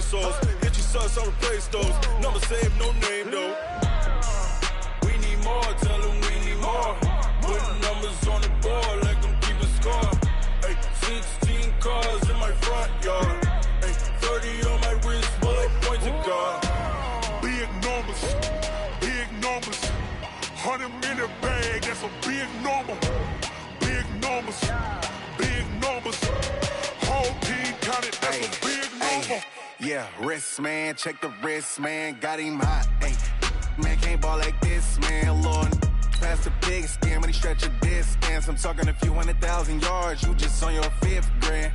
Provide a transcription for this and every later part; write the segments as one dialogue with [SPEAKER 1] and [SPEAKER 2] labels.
[SPEAKER 1] pesos. Get your sons on replace those. Number save, no name though. We need more, tell them we need more. Putting numbers on the board, let them keep a score. Ay, 16 cars in my front yard. Ay, 30 on my wrist, bullet point to God.
[SPEAKER 2] Big numbers, big numbers. 100 in the bag, that's a big number. Big numbers, big numbers. Whole team counted, that's a big number.
[SPEAKER 3] Yeah, wrist man, check the wrist man, got him hot. Ay, man can't ball like this, man. Lord, past the big scam when he stretch a distance. I'm talking a few 100,000 yards, you just on your 5th grand.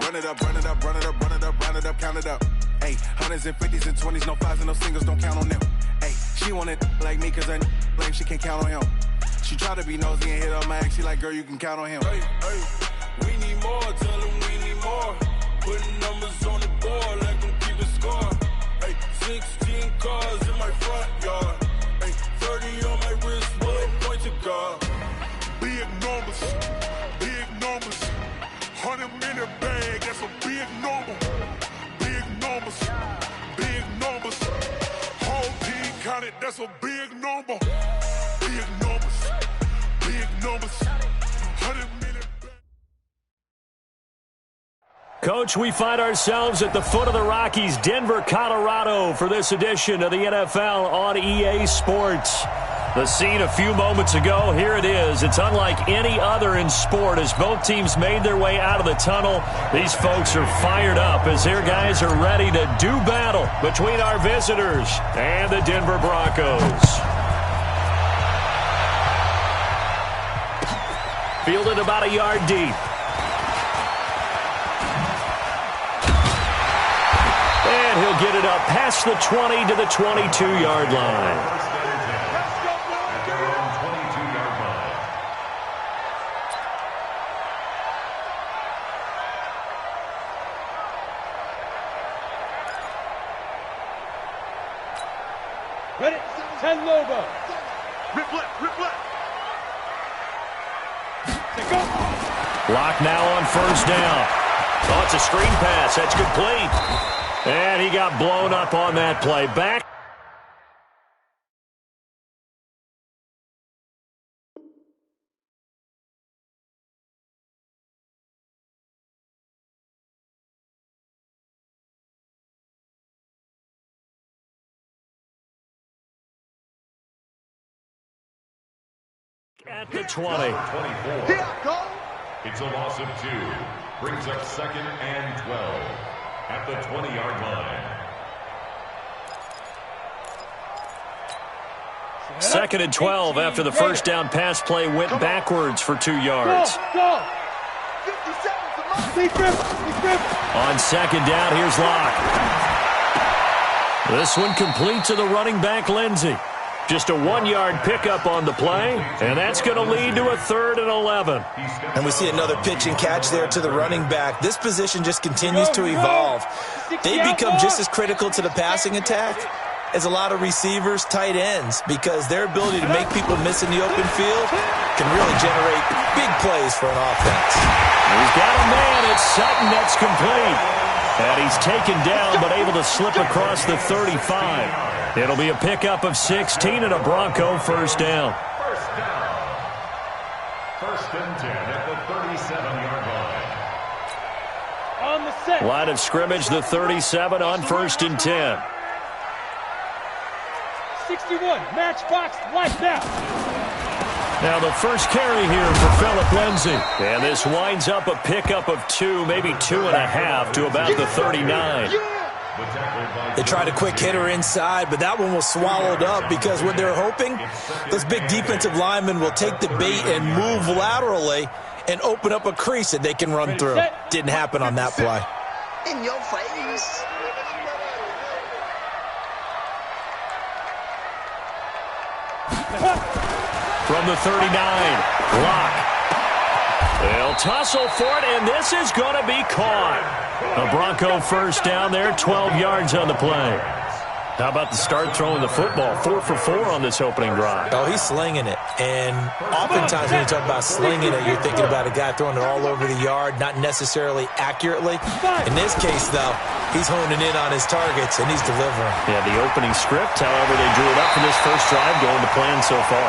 [SPEAKER 3] Run it up, run it up, run it up, run it up, run it up, count it up. Ay, hundreds and 50s and 20s, no 5s and no singles, don't count on them. Ay, she want it like me cause I like she can't count on him. She try to be nosy and hit up my ex, she like, girl, you can count on him.
[SPEAKER 1] Hey, hey, we need more, tell them we need more. Putting numbers on the board, let them keep a score. Hey, 16 cars in my front yard. Hey, 30 on my wrist, bullet point to God.
[SPEAKER 2] Big numbers, big numbers. 100 in the bag, that's a big number. Big numbers, big numbers. Whole team counted, that's a big number. Big numbers, big numbers. 100 in the bag.
[SPEAKER 4] Coach, we find ourselves at the foot of the Rockies, Denver, Colorado, for this edition of the NFL on EA Sports. The scene a few moments ago, here it is. It's unlike any other in sport as both teams made their way out of the tunnel. These folks are fired up as their guys are ready to do battle between our visitors and the Denver Broncos. Fielded about a yard deep. And he'll get it up past the 20 to the 22-yard line.
[SPEAKER 5] Ready? 10 Lobo.
[SPEAKER 2] Rip left, rip left.
[SPEAKER 5] Go.
[SPEAKER 4] Lock now on first down. Oh, it's a screen pass. That's complete. And he got blown up on that play. Back. At the 20.
[SPEAKER 2] Here I go.
[SPEAKER 6] It's a loss of 2. Brings up 2nd and 12 at the 20-yard line.
[SPEAKER 4] 2nd and 12 after the first down pass play went backwards for 2 yards.
[SPEAKER 5] Go.
[SPEAKER 2] 57 to
[SPEAKER 4] On 2nd down, here's Locke. This one complete to the running back, Lindsey. Just a 1-yard pickup on the play, and that's going to lead to a 3rd and 11.
[SPEAKER 7] And we see another pitch and catch there to the running back. This position just continues to evolve. They become just as critical to the passing attack as a lot of receivers, tight ends, because their ability to make people miss in the open field can really generate big plays for an offense.
[SPEAKER 4] He's got a man. It's Sutton. That's complete. And he's taken down but able to slip across the 35. It'll be a pickup of 16 and a Bronco first down.
[SPEAKER 6] First down. 1st and 10 at the 37-yard line.
[SPEAKER 5] On the set.
[SPEAKER 4] Line of scrimmage, the 37 on 1st and 10.
[SPEAKER 5] 61. Matchbox like that.
[SPEAKER 4] Now the first carry here for Phillip Lindsay. And this winds up a pickup of 2, maybe 2.5 to about the 39.
[SPEAKER 7] They tried a quick hitter inside, but that one was swallowed up because what they're hoping, those big defensive linemen will take the bait and move laterally and open up a crease that they can run through. Didn't happen on that play.
[SPEAKER 2] In your face.
[SPEAKER 4] From the 39, Locke. They'll tussle for it, and this is going to be caught. A Bronco first down there, 12 yards on the play. How about the start throwing the football? 4 for 4 on this opening drive.
[SPEAKER 7] Oh, he's slinging it. And oftentimes when you talk about slinging it, you're thinking about a guy throwing it all over the yard, not necessarily accurately. In this case, though, He's honing in on his targets, and he's delivering.
[SPEAKER 4] Yeah, the opening script, however, they drew it up for this first drive, going to plan so far.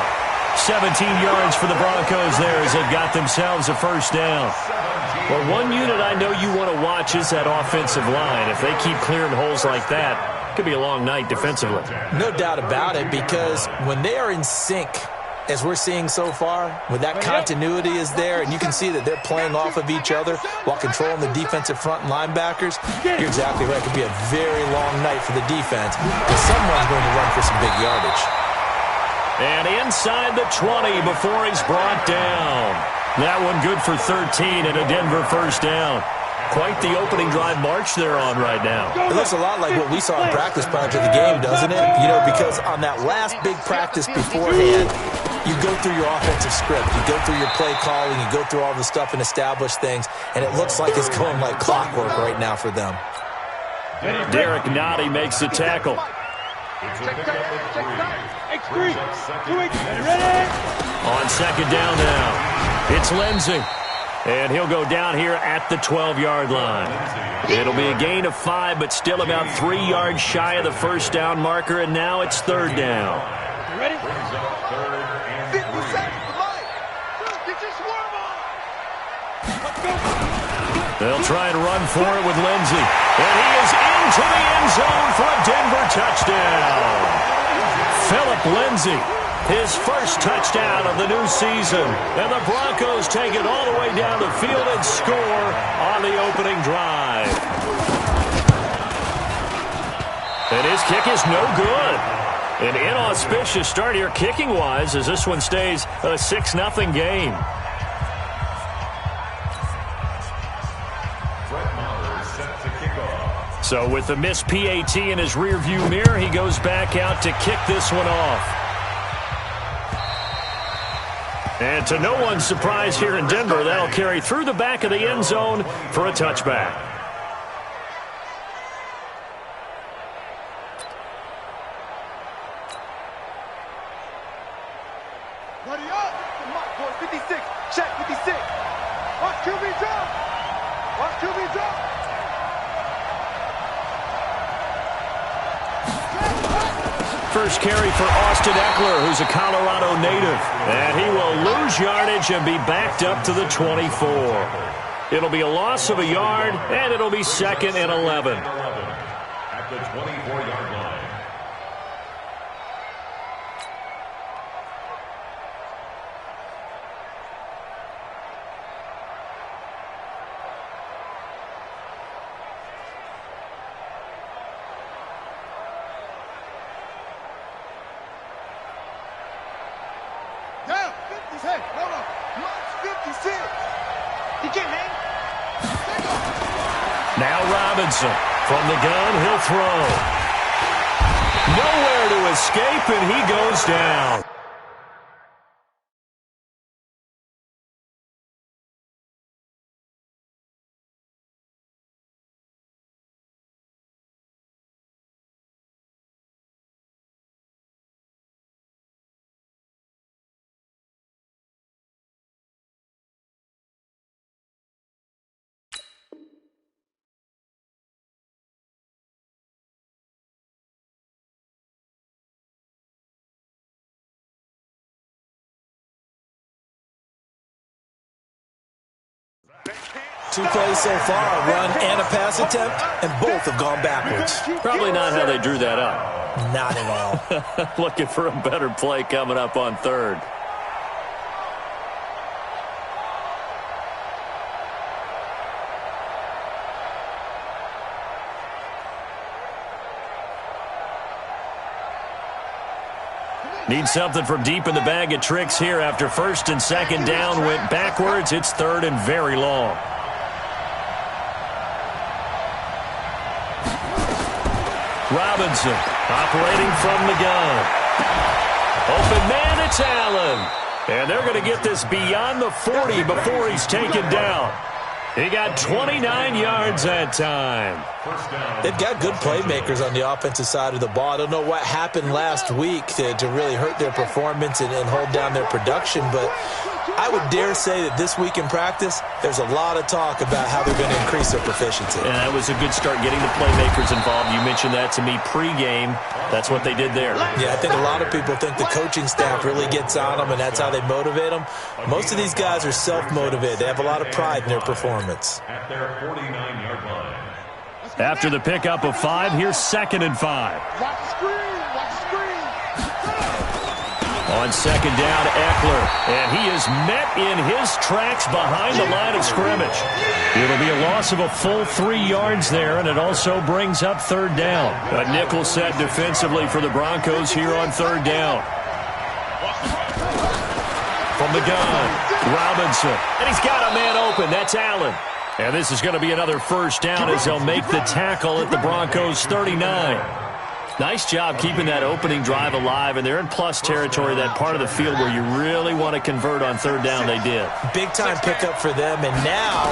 [SPEAKER 4] 17 yards for the Broncos there as they've got themselves a first down. Well, one unit I know you want to watch is that offensive line. If they keep clearing holes like that, it could be a long night defensively.
[SPEAKER 7] No doubt about it, because when they are in sync, as we're seeing so far, when that continuity is there and you can see that they're playing off of each other while controlling the defensive front and linebackers, you're exactly right. It could be a very long night for the defense because someone's going to run for some big yardage.
[SPEAKER 4] And inside the 20 before he's brought down. That one good for 13 and a Denver first down. Quite the opening drive march they're on right now.
[SPEAKER 7] It looks a lot like what we saw in practice prior to the game, doesn't it? You know, because on that last big practice beforehand, you go through your offensive script, you go through your play calling, you go through all the stuff and establish things, and it looks like it's going like clockwork right now for them.
[SPEAKER 4] Derek Nottie makes the tackle. On second down now, it's Lindsey. And he'll go down here at the 12-yard line. It'll be a gain of 5, but still about 3 yards shy of the first down marker, and now it's third down.
[SPEAKER 5] You ready?
[SPEAKER 2] 50 seconds to life. Get your swarm on.
[SPEAKER 5] Let's go.
[SPEAKER 4] They'll try and run for it with Lindsey. And he is into the end zone for a Denver touchdown. Philip Lindsey, his first touchdown of the new season. And the Broncos take it all the way down the field and score on the opening drive. And his kick is no good. An inauspicious start here kicking-wise as this one stays a 6-0 game. So with the missed PAT in his rearview mirror, he goes back out to kick this one off. And to no one's surprise here in Denver, that'll carry through the back of the end zone for a touchback.
[SPEAKER 2] Ready up. Mark for 56. Check 56. Watch QB drop. Watch QB drop.
[SPEAKER 4] First carry for Austin Eckler, who's a Colorado native. And he will lose yardage and be backed up to the 24. It'll be a loss of a yard, and it'll be 2nd and 11.
[SPEAKER 6] At the 24-yard line.
[SPEAKER 2] Down. 56. Hold on. Mark 56. He can't hang.
[SPEAKER 4] Now Robinson from the gun, he'll throw. Nowhere to escape, and he goes down.
[SPEAKER 7] Two plays so far, a run and a pass attempt, and both have gone backwards.
[SPEAKER 4] Probably not how they drew that up.
[SPEAKER 7] Not at all.
[SPEAKER 4] Looking for a better play coming up on third. Need something from deep in the bag of tricks here after first and second down went backwards. It's third and very long. Robinson operating from the gun. Open man, it's Allen. And they're going to get this beyond the 40 before he's taken down. He got 29 yards that time.
[SPEAKER 7] They've got good playmakers on the offensive side of the ball. I don't know what happened last week to really hurt their performance and hold down their production, but I would dare say that this week in practice, there's a lot of talk about how they're going to increase their proficiency.
[SPEAKER 4] And that was a good start getting the playmakers involved. You mentioned that to me pregame. That's what they did there.
[SPEAKER 7] Yeah, I think a lot of people think the coaching staff really gets on them, and that's how they motivate them. Most of these guys are self-motivated. They have a lot of pride in their performance.
[SPEAKER 6] At their 49-yard line.
[SPEAKER 4] After the pickup of 5, here's 2nd and 5.
[SPEAKER 2] Watch the screen. Watch the screen.
[SPEAKER 4] On 2nd down, Eckler. And he is met in his tracks behind the line of scrimmage. It'll be a loss of a full 3 yards there, and it also brings up 3rd down. A nickel set defensively for the Broncos here on 3rd down. From the gun, Robinson. And he's got a man open. That's Allen. And this is going to be another 1st down as they'll make the tackle at the Broncos' 39. Nice job keeping that opening drive alive, and they're in plus territory, that part of the field where you really want to convert on 3rd down. They did.
[SPEAKER 7] Big-time pickup for them, and now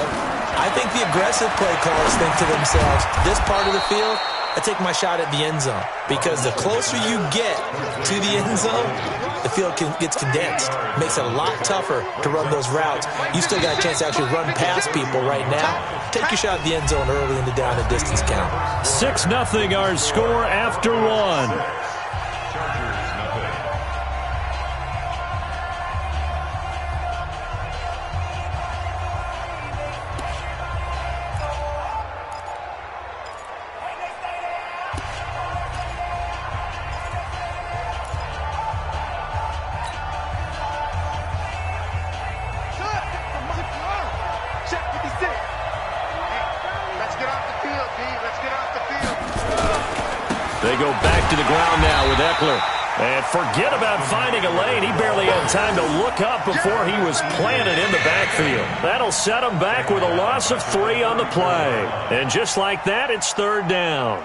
[SPEAKER 7] I think the aggressive play callers think to themselves, this part of the field, I take my shot at the end zone, because the closer you get to the end zone, the field gets condensed. It makes it a lot tougher to run those routes. You still got a chance to actually run past people right now. Take your shot at the end zone early in the down and distance count.
[SPEAKER 4] 6-0 our score after 1. They go back to the ground now with Eckler. And forget about finding a lane. He barely had time to look up before he was planted in the backfield. That'll set him back with a loss of 3 on the play. And just like that, it's 3rd down.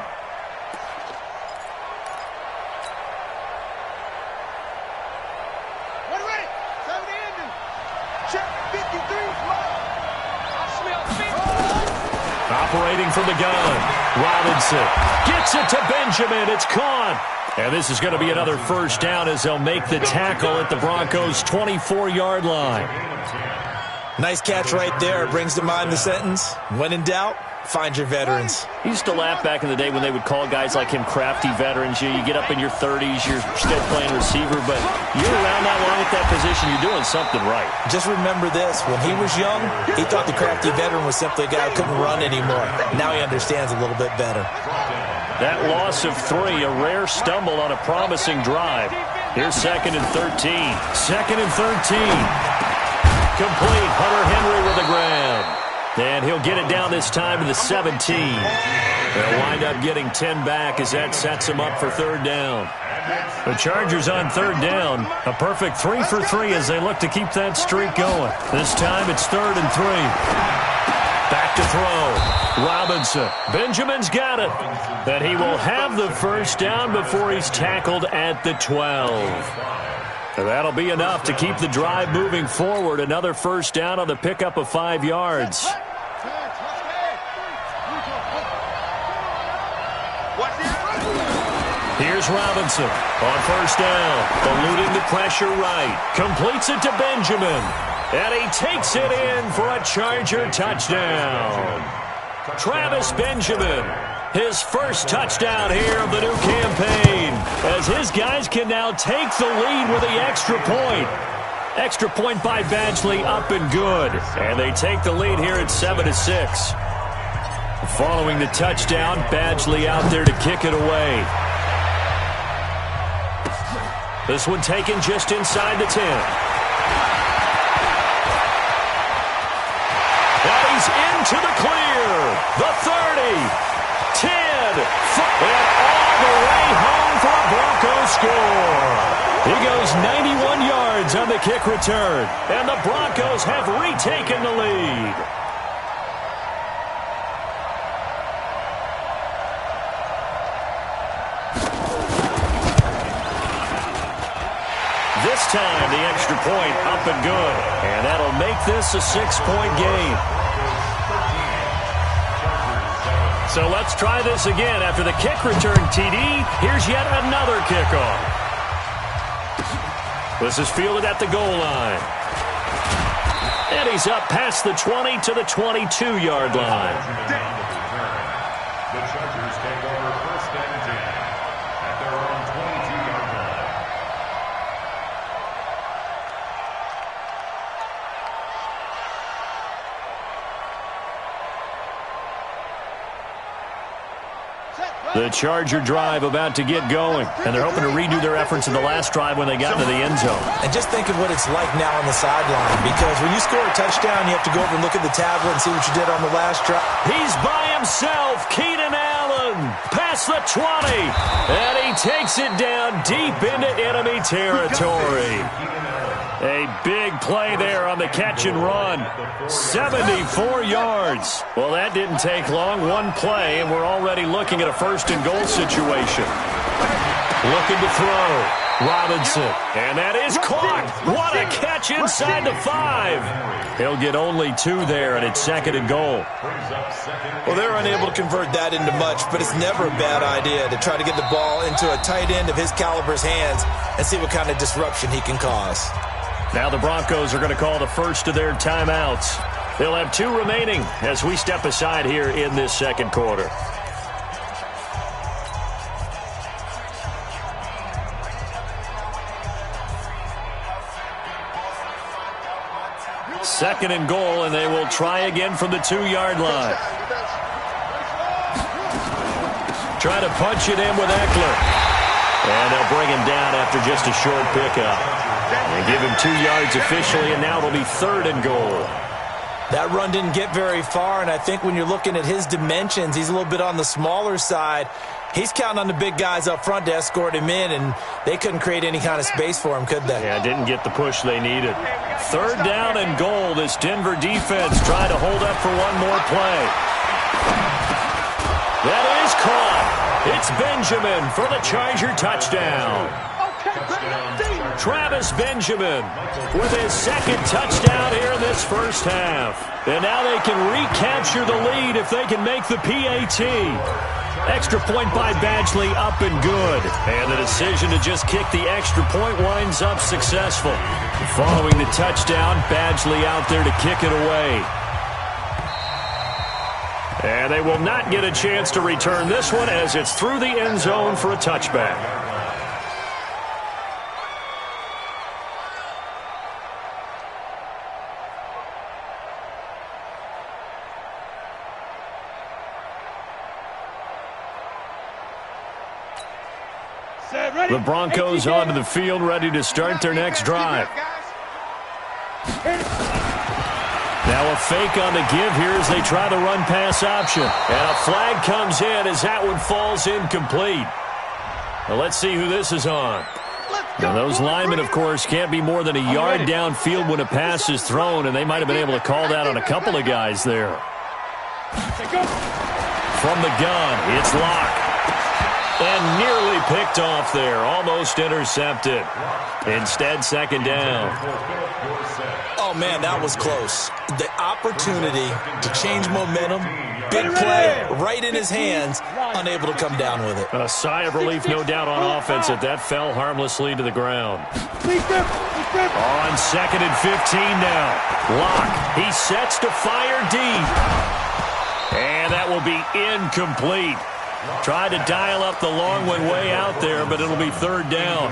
[SPEAKER 4] Operating from the gun, Robinson gets it to Benjamin. It's caught. And this is going to be another 1st down as they'll make the tackle at the Broncos' 24-yard line.
[SPEAKER 7] Nice catch right there. Brings to mind the sentence, when in doubt, find your veterans.
[SPEAKER 4] He used to laugh back in the day when they would call guys like him crafty veterans. You get up in your 30s, you're still playing receiver, but you're around that long at that position, you're doing something right.
[SPEAKER 7] Just remember this. When he was young, he thought the crafty veteran was simply a guy who couldn't run anymore. Now he understands a little bit better.
[SPEAKER 4] That loss of 3, a rare stumble on a promising drive. Here's 2nd and 13. 2nd and 13. Complete. Hunter Henry with a grab. And he'll get it down this time to the 17. They'll wind up getting 10 back as that sets him up for 3rd down. The Chargers on 3rd down. A perfect 3 for 3 as they look to keep that streak going. This time it's 3rd and 3. Back to throw. Robinson. Benjamin's got it. And he will have the 1st down before he's tackled at the 12. And that'll be enough to keep the drive moving forward. Another 1st down on the pickup of 5 yards. Here's Robinson on 1st down. Eluding the pressure right. Completes it to Benjamin. And he takes it in for a Charger touchdown. Travis Benjamin, his 1st touchdown here of the new campaign, as his guys can now take the lead with the extra point. Extra point by Badgley, up and good. And they take the lead here at 7-6. Following the touchdown, Badgley out there to kick it away. This one taken just inside the 10. And he's into the clear. The 30, 10, and all the way home for a Broncos score. He goes 91 yards on the kick return, and the Broncos have retaken the lead. This time, the extra point up and good. And that'll make this a 6-point game. So let's try this again. After the kick return, TD, here's yet another kickoff. This is fielded at the goal line. And he's up past the 20 to the 22-yard line.
[SPEAKER 6] The Chargers take over 1st and 10 at their own 22-yard line.
[SPEAKER 4] The Charger drive about to get going, and they're hoping to redo their efforts in the last drive when they got into the end zone.
[SPEAKER 7] And just think of what it's like now on the sideline, because when you score a touchdown, you have to go over and look at the tablet and see what you did on the last drive.
[SPEAKER 4] He's by himself, Keenan Allen, past the 20, and he takes it down deep into enemy territory. A big play there on the catch and run. 74 yards. Well, that didn't take long. One play, and we're already looking at a 1st and goal situation. Looking to throw. Robinson. And that is caught. What a catch inside the 5. He'll get only 2 there, and it's 2nd and goal.
[SPEAKER 7] Well, they're unable to convert that into much, but it's never a bad idea to try to get the ball into a tight end of his caliber's hands and see what kind of disruption he can cause.
[SPEAKER 4] Now the Broncos are going to call the first of their timeouts. They'll have 2 remaining as we step aside here in this 2nd quarter. Second and goal, and they will try again from the 2-yard line. Try to punch it in with Eckler. And they'll bring him down after just a short pickup. They give him 2 yards officially, and now it'll be 3rd and goal.
[SPEAKER 7] That run didn't get very far, and I think when you're looking at his dimensions, he's a little bit on the smaller side. He's counting on the big guys up front to escort him in, and they couldn't create any kind of space for him, could they?
[SPEAKER 4] Yeah, didn't get the push they needed. 3rd down and goal. This Denver defense trying to hold up for one more play. That is caught. It's Benjamin for the Charger touchdown. Travis Benjamin with his 2nd touchdown here in this 1st half. And now they can recapture the lead if they can make the PAT. Extra point by Badgley up and good. And the decision to just kick the extra point winds up successful. Following the touchdown, Badgley out there to kick it away. And they will not get a chance to return this one as it's through the end zone for a touchback. The Broncos onto the field, ready to start their next drive. Now a fake on the give here as they try the run-pass option. And a flag comes in as that one falls incomplete. Now let's see who this is on. Now those linemen, of course, can't be more than a yard downfield when a pass is thrown, and they might have been able to call that on a couple of guys there. From the gun, it's Locke. And nearly picked off there. Almost intercepted. Instead, 2nd down.
[SPEAKER 7] Oh, man, that was close. The opportunity to change momentum, big play, right in his hands, unable to come down with it.
[SPEAKER 4] A sigh of relief, no doubt, on offense that that fell harmlessly to the ground. On 2nd and 15 now. Locke, he sets to fire deep. And that will be incomplete. Tried to dial up the long one way out there, but it'll be 3rd down.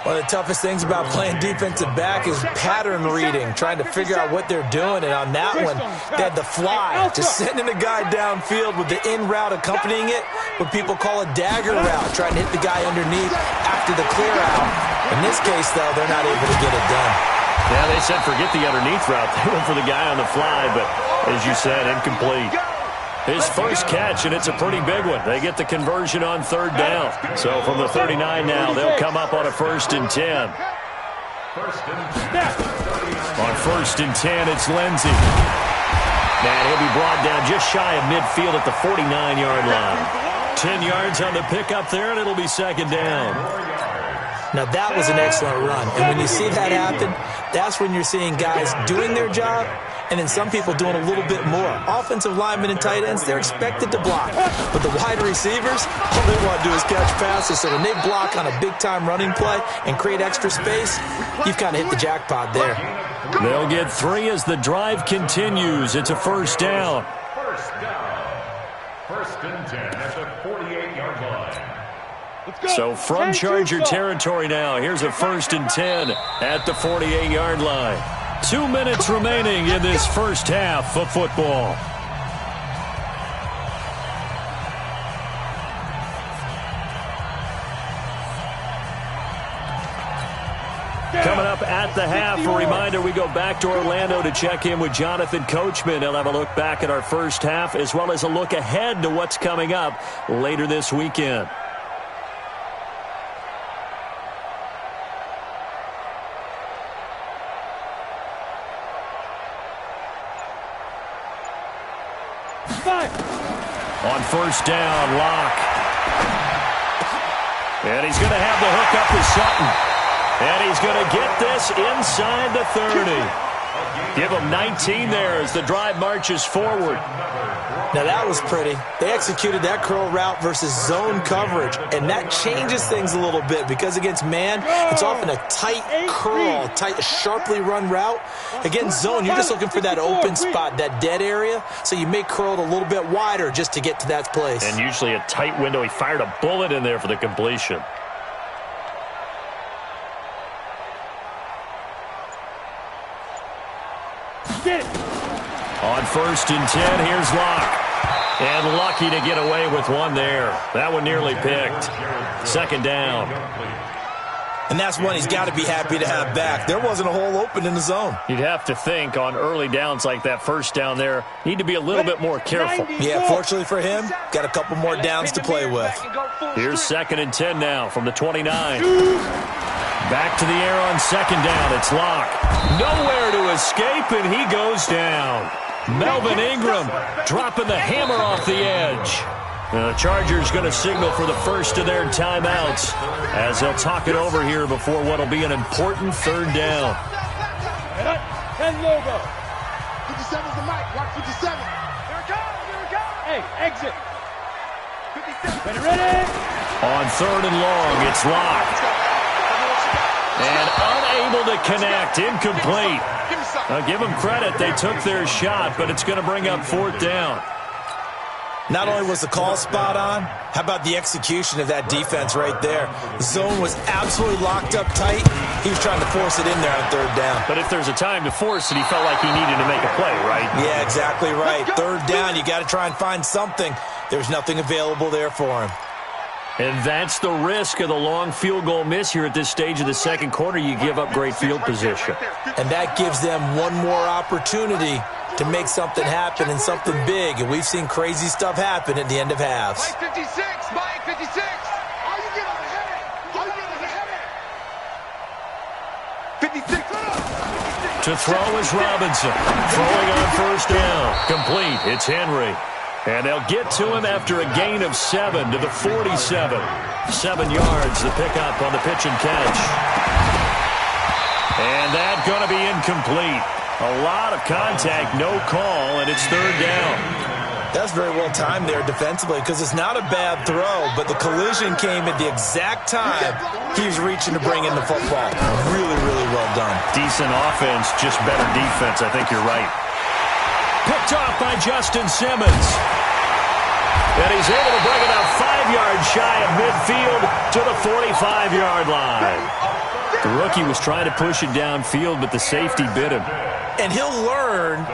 [SPEAKER 7] One of the toughest things about playing defensive back is pattern reading, trying to figure out what they're doing. And on that one, they had the fly, just sending a guy downfield with the in route accompanying it, what people call a dagger route, trying to hit the guy underneath after the clear out. In this case, though, they're not able to get it done.
[SPEAKER 4] Yeah, they said forget the underneath route. They went for the guy on the fly, but as you said, incomplete. His 1st catch, and it's a pretty big one. They get the conversion on 3rd down. So from the 39 now, they'll come up on a 1st and 10. On 1st and 10, it's Lindsey. And he'll be brought down just shy of midfield at the 49-yard line. 10 yards on the pickup there, and it'll be 2nd down.
[SPEAKER 7] Now, that was an excellent run. And when you see that happen, that's when you're seeing guys doing their job and then some people doing a little bit more. Offensive linemen and tight ends, they're expected to block. But the wide receivers, all they want to do is catch passes. So when they block on a big-time running play and create extra space, you've kind of hit the jackpot there.
[SPEAKER 4] They'll get 3 as the drive continues. It's a first down.
[SPEAKER 6] First down. First and 10 at the 48-yard line.
[SPEAKER 4] So from Charger territory now, here's a first and 10 at the 48-yard line. 2 minutes remaining in this first half of football. Coming up at the half, a reminder, we go back to Orlando to check in with Jonathan Coachman. He'll have a look back at our first half as well as a look ahead to what's coming up later this weekend. On first down, Locke. And he's going to have the hook up to Sutton. And he's going to get this inside the 30. Give him 19 there as the drive marches forward.
[SPEAKER 7] Now that was pretty. They executed that curl route versus zone coverage, and that changes things a little bit because against man, it's often a tight curl, tight, sharply run route. Against zone, you're just looking for that open spot, that dead area, so you may curl it a little bit wider just to get to that place.
[SPEAKER 4] And usually a tight window. He fired a bullet in there for the completion. On first and 10, here's Locke. And lucky to get away with one there. That one nearly picked. Second down.
[SPEAKER 7] And that's one he's got to be happy to have back. There wasn't a hole open in the zone.
[SPEAKER 4] You'd have to think on early downs like that first down there, need to be a little bit more careful.
[SPEAKER 7] Yeah, fortunately for him, got a couple more downs to play with.
[SPEAKER 4] Here's second and 10 now from the 29. Back to the air on second down. It's Locke. Nowhere to escape, and he goes down. Melvin Ingram dropping the hammer off the edge. The Chargers going to signal for the first of their timeouts as they'll talk it over here before what will be an important third down.
[SPEAKER 5] 10 logo.
[SPEAKER 8] 57's the mic. Watch 57. Here it comes. Here it comes.
[SPEAKER 5] Hey, exit.
[SPEAKER 8] 57.
[SPEAKER 5] Ready?
[SPEAKER 4] On third and long, it's Locke. And unable to connect, incomplete. Now give them credit, they took their shot, but it's going to bring up fourth down.
[SPEAKER 7] Not only was the call spot on, how about the execution of that defense right there? The zone was absolutely locked up tight. He was trying to force it in there on third down.
[SPEAKER 4] But if there's a time to force it, he felt like he needed to make a play, right?
[SPEAKER 7] Yeah, exactly right. Third down, you got to try and find something. There's nothing available there for him.
[SPEAKER 4] And that's the risk of the long field goal miss here at this stage of the second quarter. You give up great field position.
[SPEAKER 7] And that gives them one more opportunity to make something happen and something big. And we've seen crazy stuff happen at the end of halves.
[SPEAKER 8] Mike 56. Mike 56. All you get on the head. All you get on the head. 56.
[SPEAKER 4] To throw is Robinson. Throwing on first down. Complete. It's Henry. And they'll get to him after a gain of 7 to the 47. 7 yards, the pickup on the pitch and catch. And that's going to be incomplete. A lot of contact, no call, and it's third down.
[SPEAKER 7] That's very well timed there defensively because it's not a bad throw, but the collision came at the exact time he was reaching to bring in the football. Really, really well done.
[SPEAKER 4] Decent offense, just better defense. I think you're right. Picked off by Justin Simmons. And he's able to bring it up 5 yards shy of midfield to the 45-yard line. The rookie was trying to push it downfield, but the safety bit him.
[SPEAKER 7] And he'll learn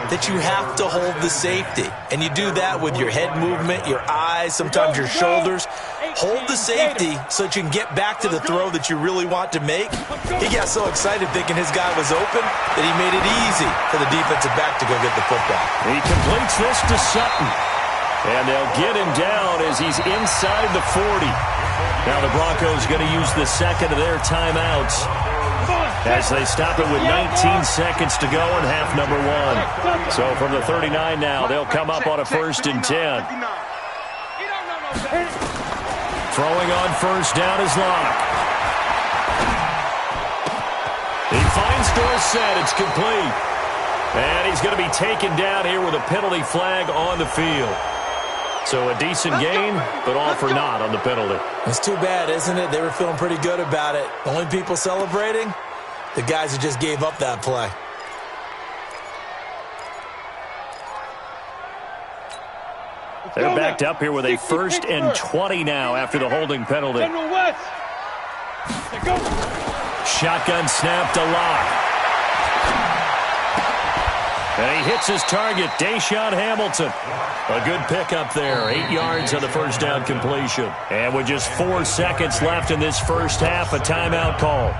[SPEAKER 7] that you have to hold the safety. And you do that with your head movement, your eyes, sometimes your shoulders. Hold the safety so that you can get back to the throw that you really want to make. He got so excited thinking his guy was open that he made it easy for the defensive back to go get the football.
[SPEAKER 4] He completes this to Sutton. And they'll get him down as he's inside the 40. Now the Broncos going to use the second of their timeouts as they stop it with 19 seconds to go in half number 1. So from the 39 now, they'll come up on a first and 10. Throwing on first down is Locke. He finds Dorsett. It's complete. And he's going to be taken down here with a penalty flag on the field. So a decent gain, but all for naught on the penalty.
[SPEAKER 7] It's too bad, isn't it? They were feeling pretty good about it. The only people celebrating, the guys who just gave up that play.
[SPEAKER 4] They're backed up here with a 1st and 20 now after the holding penalty. Shotgun snap to Locke. And he hits his target, Deshaun Hamilton. A good pickup there, 8 yards on the first down completion. And with just 4 seconds left in this first half, a timeout call.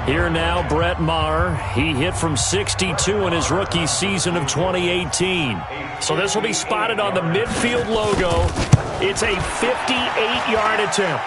[SPEAKER 4] Here now, Brett Maher. He hit from 62 in his rookie season of 2018. So this will be spotted on the midfield logo. It's a 58-yard attempt.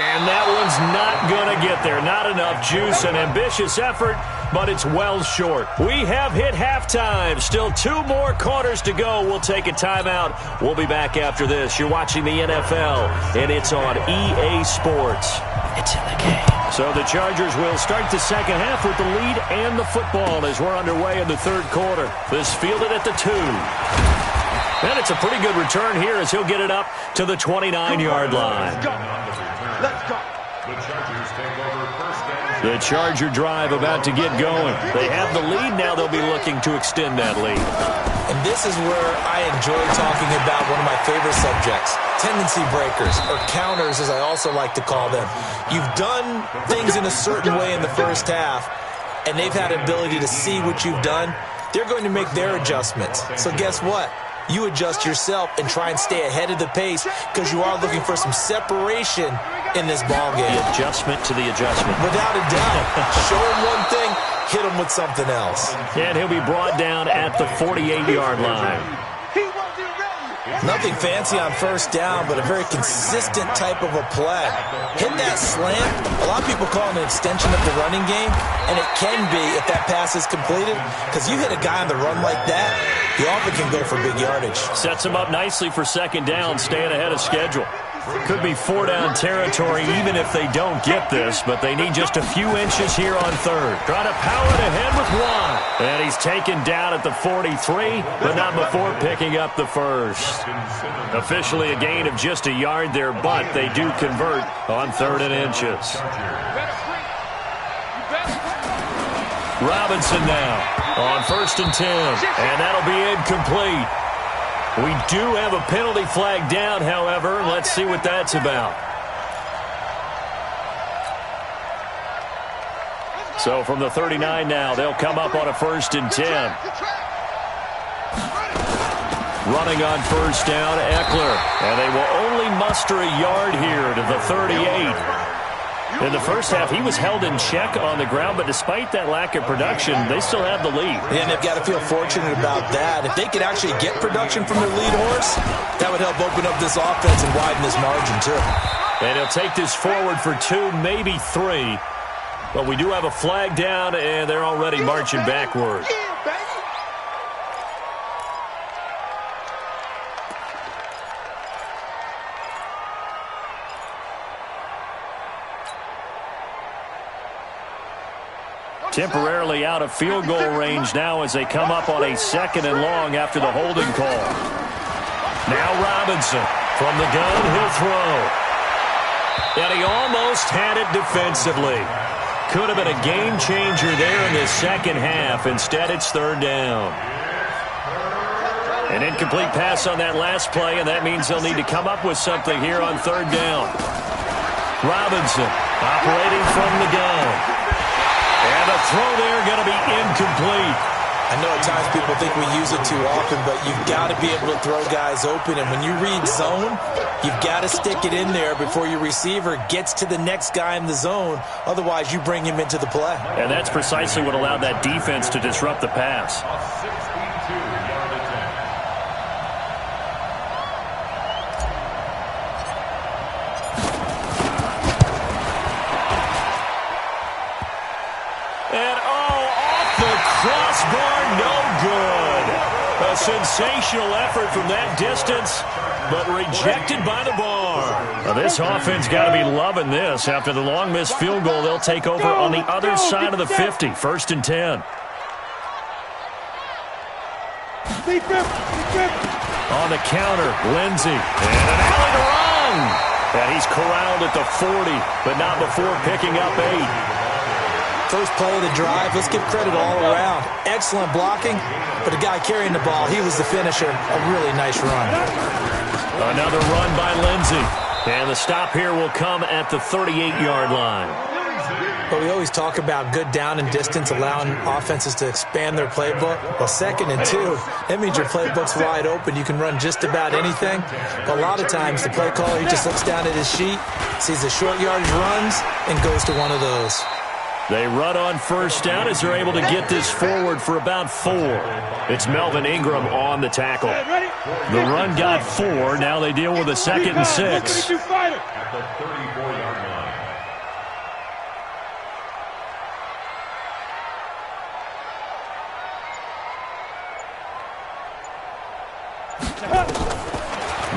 [SPEAKER 4] And that one's not going to get there. Not enough juice, an ambitious effort, but it's well short. We have hit halftime. Still 2 more quarters to go. We'll take a timeout. We'll be back after this. You're watching the NFL, and it's on EA Sports. It's in the game. So the Chargers will start the second half with the lead and the football as we're underway in the third quarter. This fielded at the 2. And it's a pretty good return here as he'll get it up to the 29-yard line.
[SPEAKER 8] Let's go.
[SPEAKER 6] The Chargers take over first down.
[SPEAKER 4] The Charger drive about to get going. They have the lead. Now they'll be looking to extend that lead.
[SPEAKER 7] And this is where I enjoy talking about one of my favorite subjects, tendency breakers, or counters as I also like to call them. You've done things in a certain way in the first half, and they've had an ability to see what you've done. They're going to make their adjustments. So guess what? You adjust yourself and try and stay ahead of the pace because you are looking for some separation in this ball game.
[SPEAKER 4] The adjustment to the adjustment.
[SPEAKER 7] Without a doubt. Show him one thing, hit him with something else.
[SPEAKER 4] And he'll be brought down at the 48-yard line.
[SPEAKER 7] Nothing fancy on first down, but a very consistent type of a play. Hit that slant. A lot of people call it an extension of the running game, and it can be if that pass is completed, because you hit a guy on the run like that, he often can go for big yardage.
[SPEAKER 4] Sets him up nicely for second down, staying ahead of schedule. Could be 4-down territory even if they don't get this, but they need just a few inches here on third. Trying to power it ahead with 1. And he's taken down at the 43, but not before picking up the first. Officially a gain of just a yard there, but they do convert on 3rd and inches. Robinson now on 1st and 10, and that'll be incomplete. We do have a penalty flag down, however. Let's see what that's about. So from the 39 now, they'll come up on a 1st and 10. Running on first down, Eckler. And they will only muster a yard here to the 38. In the first half, he was held in check on the ground, but despite that lack of production, they still have the lead.
[SPEAKER 7] And they've got to feel fortunate about that. If they could actually get production from their lead horse, that would help open up this offense and widen this margin, too.
[SPEAKER 4] And he'll take this forward for 2, maybe 3. But we do have a flag down, and they're already marching backward. Temporarily out of field goal range now as they come up on a 2nd and long after the holding call. Now Robinson from the gun, he'll throw. And he almost had it defensively. Could have been a game changer there in the second half. Instead, it's 3rd down. An incomplete pass on that last play, and that means they'll need to come up with something here on 3rd down. Robinson operating from the gun. And the throw there going to be incomplete.
[SPEAKER 7] I know at times people think we use it too often, but you've got to be able to throw guys open. And when you read zone, you've got to stick it in there before your receiver gets to the next guy in the zone. Otherwise, you bring him into the play.
[SPEAKER 4] And that's precisely what allowed that defense to disrupt the pass. Crossbar, no good. A sensational effort from that distance, but rejected by the bar. Now this offense got to be loving this. After the long missed field goal, they'll take over on the other side of the 50. 1st and 10. On the counter, Lindsey. And an alley to run. And he's corralled at the 40, but not before picking up 8.
[SPEAKER 7] First play of the drive, let's give credit all around. Excellent blocking, but the guy carrying the ball, he was the finisher. A really nice run.
[SPEAKER 4] Another run by Lindsey. And the stop here will come at the 38-yard line.
[SPEAKER 7] But we always talk about good down and distance, allowing offenses to expand their playbook. Well, 2nd and 2, that means your playbook's wide open. You can run just about anything. But a lot of times, the play caller, he just looks down at his sheet, sees the short yardage runs, and goes to one of those.
[SPEAKER 4] They run on first down as they're able to get this forward for about 4. It's Melvin Ingram on the tackle. The run got 4. Now they deal with a 2nd and 6.
[SPEAKER 6] At the 34-yard line.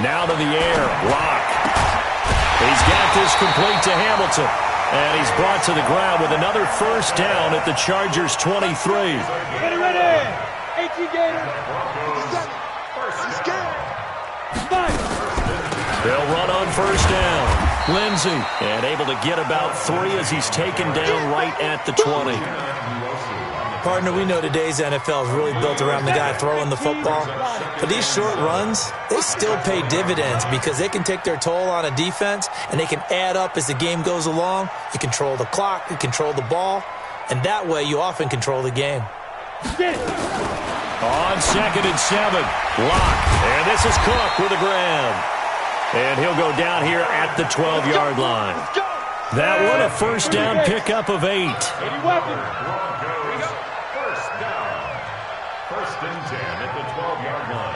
[SPEAKER 4] Now to the air. Lock. He's got this complete to Hamilton. And he's brought to the ground with another first down at the Chargers' 23.
[SPEAKER 5] Ready. 18 Gators.
[SPEAKER 4] They'll run on first down. Lindsey, and able to get about 3 as he's taken down right at the 20.
[SPEAKER 7] Partner, we know today's NFL is really built around the guy throwing the football. But these short runs, they still pay dividends because they can take their toll on a defense, and they can add up as the game goes along. You control the clock, you control the ball, and that way you often control the game.
[SPEAKER 4] On 2nd and 7, Lock. And this is Cook with a grab. And he'll go down here at the 12-yard line. That one a first down pickup of 8.
[SPEAKER 6] First and 10 at the 12-yard line.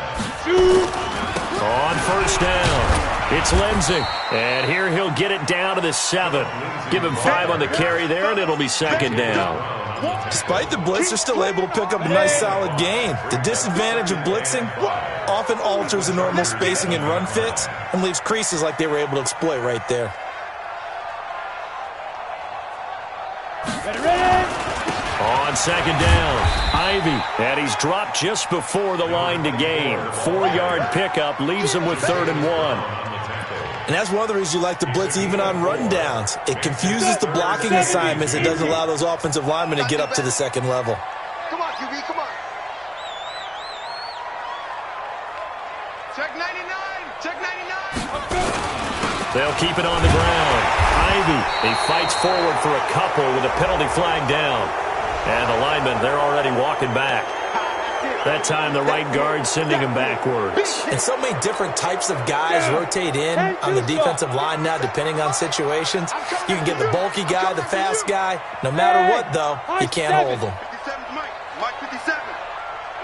[SPEAKER 4] On first down, it's Lindsey. And here he'll get it down to the 7. Give him 5 on the carry there, and it'll be 2nd down.
[SPEAKER 7] Despite the blitz, they're still able to pick up a nice solid gain. The disadvantage of blitzing often alters the normal spacing and run fits and leaves creases like they were able to exploit right there.
[SPEAKER 4] On 2nd down, Ivy, and he's dropped just before the line to gain. 4-yard pickup leaves him with 3rd and 1.
[SPEAKER 7] And that's one of the reasons you like to blitz even on rundowns. It confuses the blocking assignments. It doesn't allow those offensive linemen to get up to the 2nd level.
[SPEAKER 8] Come on, QB, come on. Check 99, check 99.
[SPEAKER 4] They'll keep it on the ground. Ivy, he fights forward for a couple with a penalty flag down. And the linemen, they're already walking back. That time, the right guard sending him backwards.
[SPEAKER 7] And so many different types of guys rotate in on the defensive line now, depending on situations. You can get the bulky guy, the fast guy. No matter what, though, you can't hold them.
[SPEAKER 8] 57's Mike 57.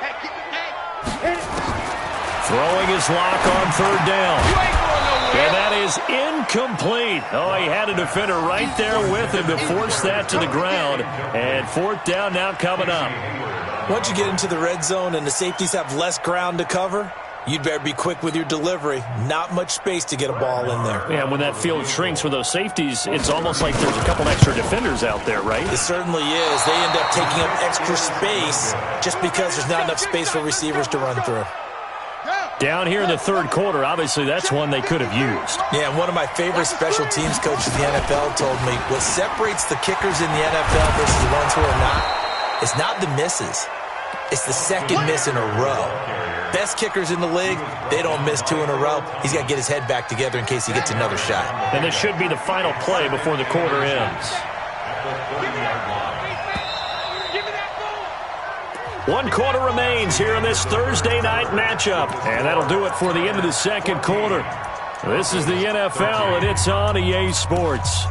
[SPEAKER 8] Hey, get the egg.
[SPEAKER 4] Throwing his Lock on 3rd down. And that is incomplete. Oh, he had a defender right there with him to force that to the ground. And 4th down now coming up.
[SPEAKER 7] Once you get into the red zone and the safeties have less ground to cover, you'd better be quick with your delivery. Not much space to get a ball in there.
[SPEAKER 4] Yeah, when that field shrinks with those safeties, it's almost like there's a couple extra defenders out there, right?
[SPEAKER 7] It certainly is. They end up taking up extra space just because there's not enough space for receivers to run through.
[SPEAKER 4] Down here in the 3rd quarter, obviously that's one they could have used.
[SPEAKER 7] Yeah, one of my favorite special teams coaches in the NFL told me what separates the kickers in the NFL versus the ones who are not, it's not the misses. It's the 2nd miss in a row. Best kickers in the league, they don't miss 2 in a row. He's got to get his head back together in case he gets another shot.
[SPEAKER 4] And this should be the final play before the quarter ends. 1 quarter remains here in this Thursday night matchup. And that'll do it for the end of the 2nd quarter. This is the NFL, and it's on EA Sports.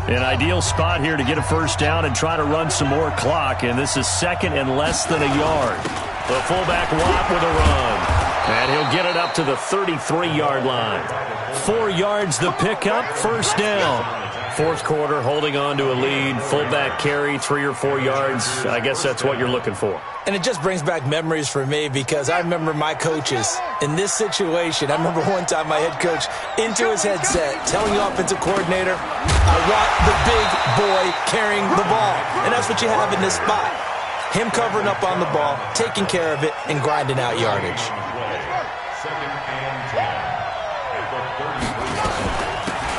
[SPEAKER 4] An ideal spot here to get a first down and try to run some more clock. And this is 2nd and less than a yard. The fullback Watt with a run. And he'll get it up to the 33-yard line. 4 yards the pickup, first down. 4th quarter, holding on to a lead. Fullback carry, 3 or 4 yards. I guess that's what you're looking for.
[SPEAKER 7] And it just brings back memories for me because I remember my coaches in this situation. I remember one time my head coach into his headset telling the offensive coordinator, I want the big boy carrying the ball. And that's what you have in this spot. Him covering up on the ball, taking care of it, and grinding out yardage.
[SPEAKER 6] second and 10 at the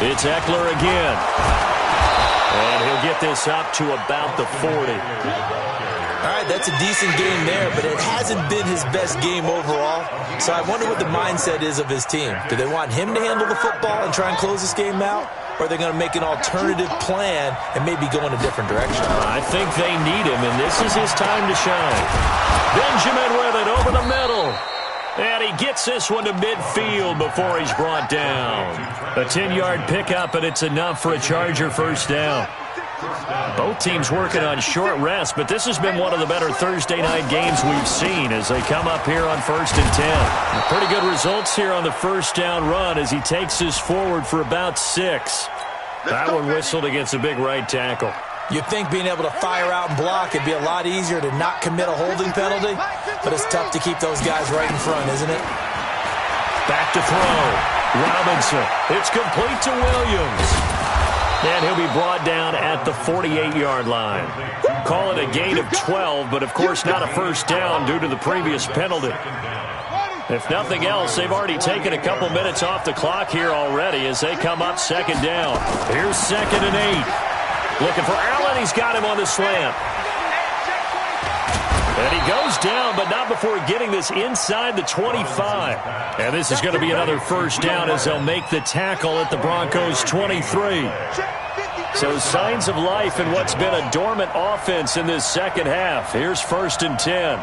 [SPEAKER 6] 33.
[SPEAKER 4] It's Eckler again. And he'll get this up to about the 40.
[SPEAKER 7] All right, that's a decent game there, but it hasn't been his best game overall. So I wonder what the mindset is of his team. Do they want him to handle the football and try and close this game out? Or are they going to make an alternative plan and maybe go in a different direction?
[SPEAKER 4] I think they need him, and this is his time to shine. Benjamin with it over the middle. And he gets this one to midfield before he's brought down. A 10-yard pickup, and it's enough for a Charger first down. Both teams working on short rest, but this has been one of the better Thursday night games we've seen as they come up here on 1st and 10. Pretty good results here on the first down run as he takes this forward for about 6. That one whistled against a big right tackle.
[SPEAKER 7] You'd think being able to fire out and block would be a lot easier to not commit a holding penalty, but it's tough to keep those guys right in front, isn't it?
[SPEAKER 4] Back to throw. Robinson. It's complete to Williams. And he'll be brought down at the 48-yard line. Call it a gain of 12, but of course not a first down due to the previous penalty. If nothing else, they've already taken a couple minutes off the clock here already as they come up second down. Here's 2nd and 8. Looking for Allen. He's got him on the slant. And he goes down, but not before getting this inside the 25. And this is going to be another first down as they'll make the tackle at the Broncos' 23. So signs of life in what's been a dormant offense in this second half. Here's 1st and 10.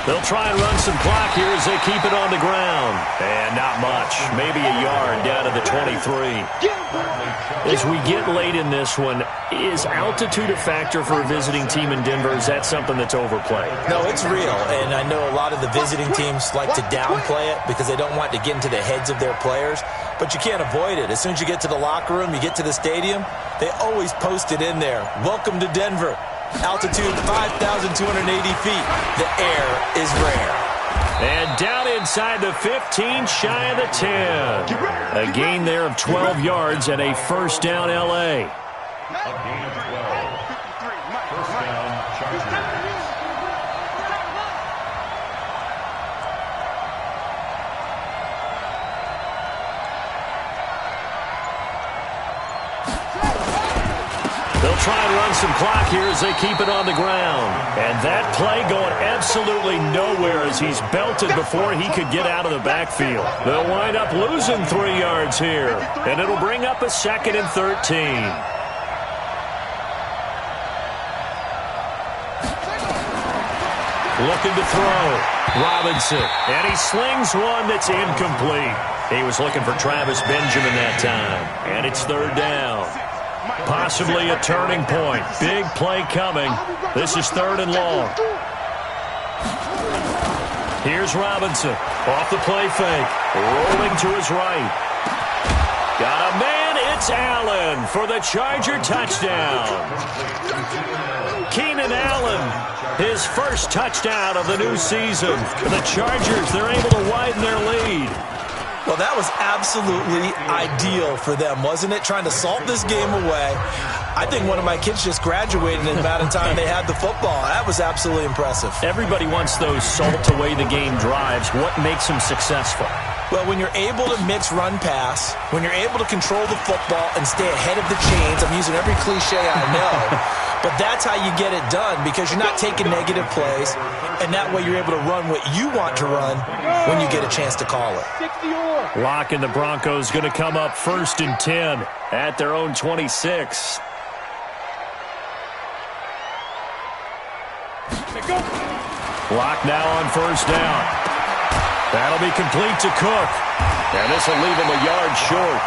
[SPEAKER 4] They'll try and run some clock here as they keep it on the ground. And not much. Maybe a yard down to the 23. As we get late in this one, is altitude a factor for a visiting team in Denver? Is that something that's overplayed?
[SPEAKER 7] No, it's real. And I know a lot of the visiting teams like to downplay it because they don't want to get into the heads of their players. But you can't avoid it. As soon as you get to the locker room, you get to the stadium, they always post it in there. Welcome to Denver. Altitude 5,280 feet. The air is rare.
[SPEAKER 4] And down inside the 15, shy of the 10. A gain there of 12 yards and a first down L.A.
[SPEAKER 6] A gain of 12. First down, Chargers.
[SPEAKER 4] They'll try and run some clock here as they keep it on the ground. And that play going absolutely nowhere as he's belted before he could get out of the backfield. They'll wind up losing 3 yards here. And it'll bring up a 2nd and 13. Looking to throw. Robinson. And he slings one that's incomplete. He was looking for Travis Benjamin that time. And it's 3rd down. Possibly a turning point. Big play coming. This is 3rd and long. Here's Robinson. Off the play fake. Rolling to his right. Got a man. It's Allen for the Charger touchdown. Keenan Allen, his first touchdown of the new season. The Chargers, they're able to widen their lead.
[SPEAKER 7] Well, that was absolutely ideal for them, wasn't it? Trying to salt this game away. I think one of my kids just graduated in the amount of time they had the football. That was absolutely impressive.
[SPEAKER 4] Everybody wants those salt-away-the-game drives. What makes them successful?
[SPEAKER 7] Well, when you're able to mix run-pass, when you're able to control the football and stay ahead of the chains, I'm using every cliche I know, but that's how you get it done because you're not taking negative plays, and that way you're able to run what you want to run when you get a chance to call it.
[SPEAKER 4] Locke and the Broncos going to come up 1st and 10 at their own 26. Locke now on 1st down. That'll be complete to Cook. And this will leave him a yard short.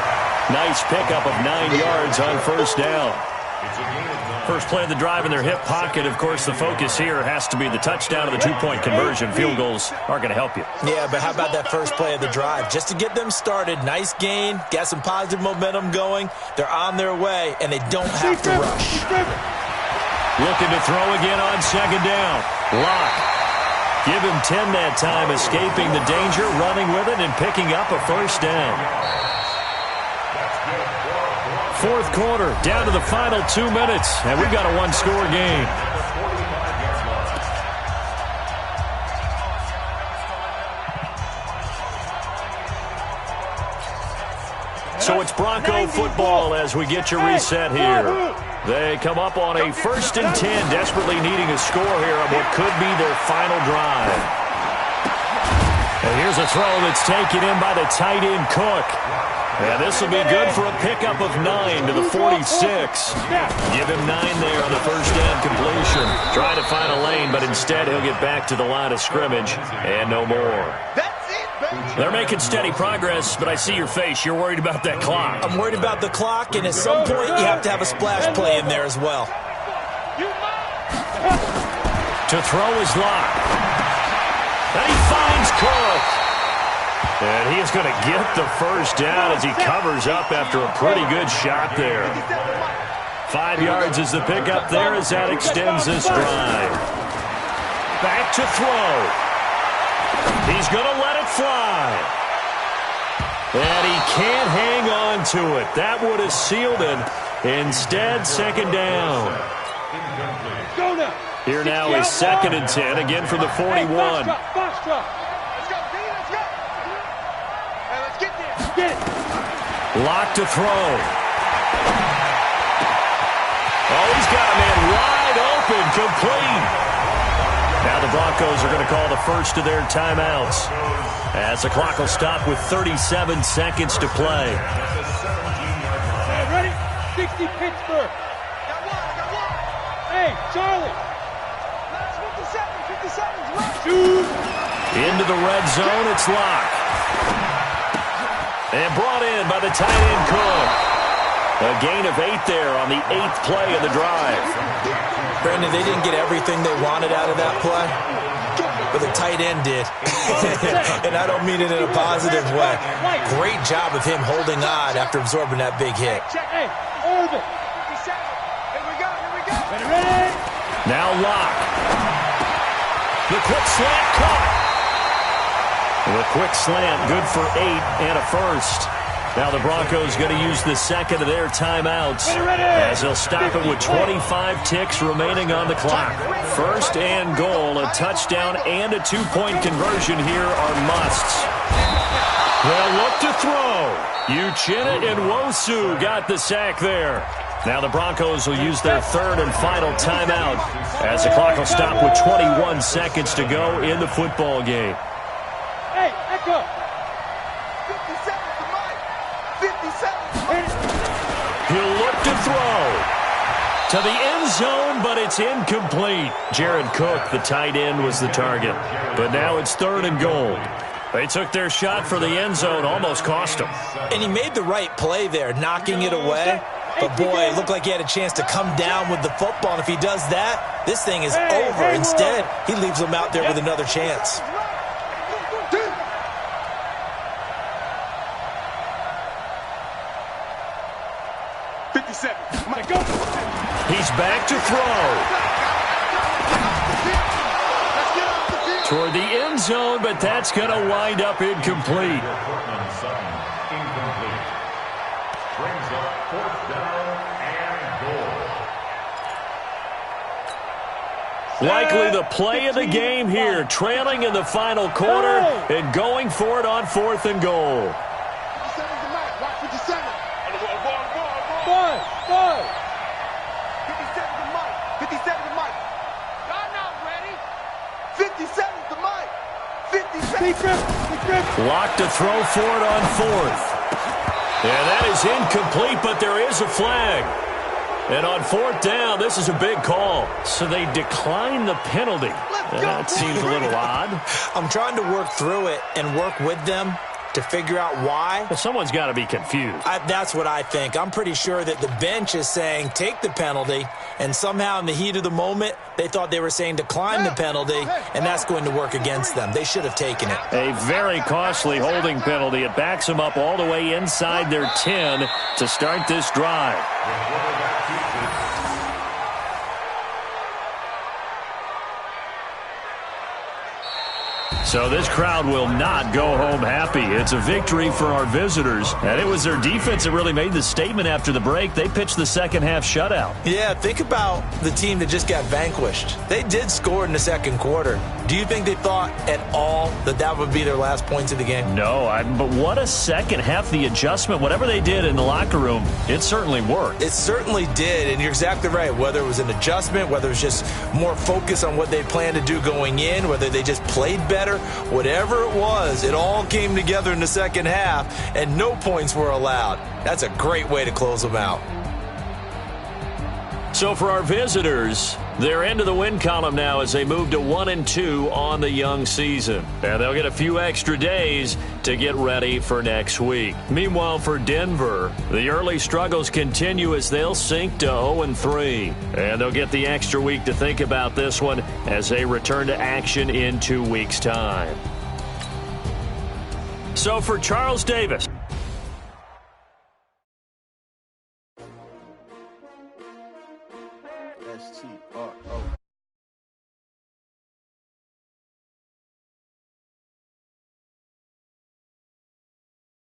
[SPEAKER 4] Nice pickup of 9 yards on 1st down. First play of the drive in their hip pocket. Of course, the focus here has to be the touchdown of the 2-point conversion. Field goals aren't going to help you.
[SPEAKER 7] Yeah, but how about that first play of the drive? Just to get them started, nice gain, got some positive momentum going. They're on their way, and they don't have to rush.
[SPEAKER 4] Looking to throw again on 2nd down. Locke. Give him 10 that time, escaping the danger, running with it, and picking up a first down. Fourth quarter, down to the final 2 minutes, and we've got a one-score game. So it's Bronco football as we get you reset here. They come up on a 1st and 10, desperately needing a score here on what could be their final drive. And here's a throw that's taken in by the tight end Cook. And this will be good for a pickup of 9 to the 46. Give him 9 there on the first down completion. Trying to find a lane, but instead he'll get back to the line of scrimmage and no more. They're making steady progress, but I see your face. You're worried about that clock.
[SPEAKER 7] I'm worried about the clock, and at some point you have to have a splash play in there as well.
[SPEAKER 4] To throw is Locke. And he finds Cook. And he is going to get the first down as he covers up after a pretty good shot there. 5 yards is the pickup there as that extends this drive. Back to throw. He's going to let it fly. And he can't hang on to it. That would have sealed it. Instead, second down. Here now is 2nd and 10, again from the 41.
[SPEAKER 8] Let's go, D, let's go. Hey, let's get there. Get it.
[SPEAKER 4] Lock to throw. Oh, he's got a man wide open, complete. Now the Broncos are going to call the first of their timeouts as the clock will stop with 37 seconds to play.
[SPEAKER 5] Hey, ready? 60 Pittsburgh.
[SPEAKER 8] Got one.
[SPEAKER 5] Hey, Charlie.
[SPEAKER 8] Last 50 seconds, right?
[SPEAKER 5] Shoot.
[SPEAKER 4] Into the red zone, it's Locke. And brought in by the tight end Cook. A gain of 8 there on the 8th play of the drive.
[SPEAKER 7] Brandon, they didn't get everything they wanted out of that play, but the tight end did. And I don't mean it in a positive way. Great job of him holding on after absorbing that big hit.
[SPEAKER 5] Hey, Irvin.
[SPEAKER 8] 57. Here we go.
[SPEAKER 5] Ready?
[SPEAKER 4] Now Locke. The quick slant caught. The quick slant, good for 8 and a first. Now the Broncos going to use the second of their timeouts as they'll stop it with 25 ticks remaining on the clock. 1st and goal, a touchdown and a 2-point conversion here are musts. They'll look to throw. Uchenna and Nwosu got the sack there. Now the Broncos will use their 3rd and final timeout as the clock will stop with 21 seconds to go in the football game.
[SPEAKER 5] Hey, Echo.
[SPEAKER 8] 57 to Mike. 57.
[SPEAKER 4] He'll look to throw. To the end zone, but it's incomplete. Jared Cook, the tight end, was the target. But now it's 3rd and goal. They took their shot for the end zone, almost cost them.
[SPEAKER 7] And he made the right play there, knocking it away. But, boy, it looked like he had a chance to come down with the football. And if he does that, this thing is over. Instead, he leaves them out there with another chance.
[SPEAKER 4] He's back to throw. Toward the end zone, but that's going to wind up incomplete.
[SPEAKER 6] Brings up 4th down and goal.
[SPEAKER 4] Likely the play of the game here, trailing in the final quarter and going for it on 4th and goal.
[SPEAKER 8] 57 to Mike. Watch 57.
[SPEAKER 5] Ball.
[SPEAKER 8] 57 to Mike. 57 to Mike. Y'all not ready. 57 to Mike. 57.
[SPEAKER 4] Locked to throw for it on 4th. And that is incomplete, but there is a flag. And on 4th down, this is a big call. So they decline the penalty. That seems a little odd.
[SPEAKER 7] I'm trying to work through it and work with them to figure out why.
[SPEAKER 4] Well, someone's got to be confused.
[SPEAKER 7] That's what I think. I'm pretty sure that the bench is saying take the penalty, and somehow in the heat of the moment, they thought they were saying decline the penalty, and that's going to work against them. They should have taken it.
[SPEAKER 4] A very costly holding penalty. It backs them up all the way inside their 10 to start this drive. So this crowd will not go home happy. It's a victory for our visitors, and it was their defense that really made the statement after the break. They pitched the second-half shutout.
[SPEAKER 7] Yeah, think about the team that just got vanquished. They did score in the second quarter. Do you think they thought at all that that would be their last points of the game?
[SPEAKER 4] No, but what a second half. The adjustment, whatever they did in the locker room, it certainly worked.
[SPEAKER 7] It certainly did, and you're exactly right. Whether it was an adjustment, whether it was just more focus on what they planned to do going in, whether they just played better, whatever it was, it all came together in the second half, and no points were allowed. That's a great way to close them out.
[SPEAKER 4] So for our visitors, they're into the win column now as they move to 1-2 on the young season. And they'll get a few extra days to get ready for next week. Meanwhile, for Denver, the early struggles continue as they'll sink to 0-3. And they'll get the extra week to think about this one as they return to action in 2 weeks' time. So for Charles Davis,